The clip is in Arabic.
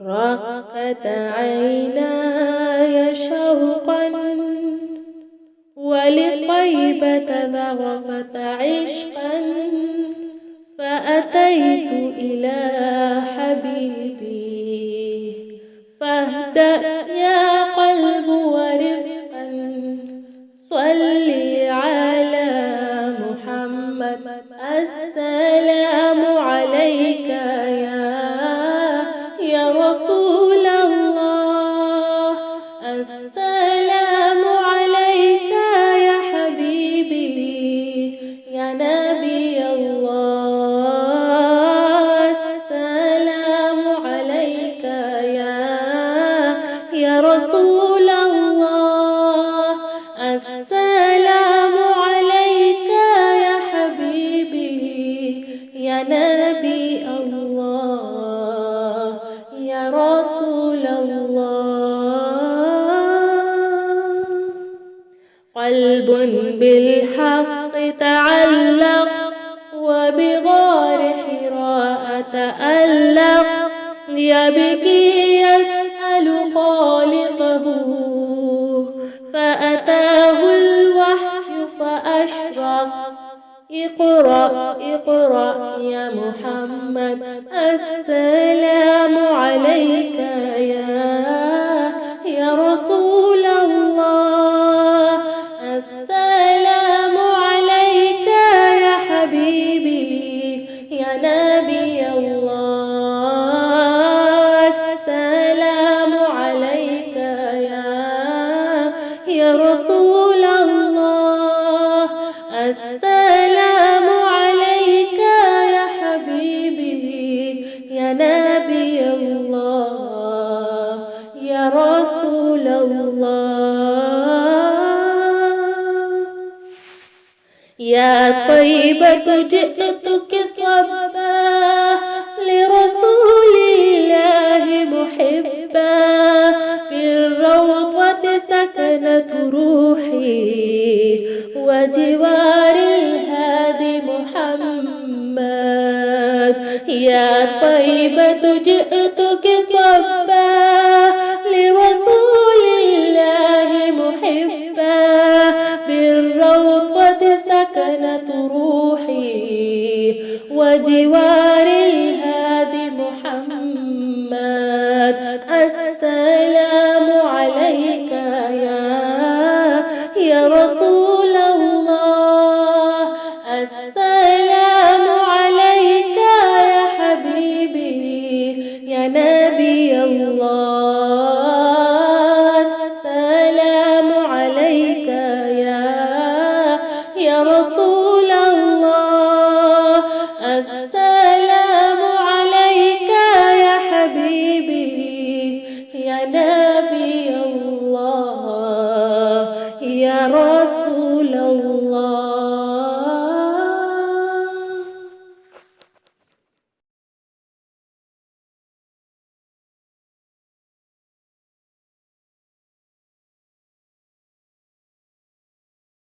رقت عيناي شوقا ولطيبة ذرفت عشقا فأتيت إلى حبيبي فاهدأ يا قلب ورفقا صلي على محمد السلام عليك يا رسول الله السلام عليك يا حبيبي يا نبي الله السلام عليك يا رسول الله السلام عليك يا حبيبي يا نبي الله يا رسول الله قلب بالحق تعلق وبغار حراء تألق يبكي يسأل خالقه فأتاه الوحي فأشرق اقرأ اقرأ يا محمد السلام عليك يا رسول الله السلام عليك يا حبيبي يا نبي الله السلام عليك يا رسول الله السلام عليك يا حبيبي يا نبي الله يا رسول الله يا طيبة جئتك صبا لرسول الله محبا بالروضة سكنت روحي وجوار الهادي محمد يا طيبة جئتك صبا لرسول الله محبا بالروضة سكنت روحي وجوار الهادي محمد السلام عليك يا رسول الله السلام عليك يا حبيبي يا نبي الله السلام عليك يا رسول الله السلام عليك يا حبيبي يا نبي الله يا رسول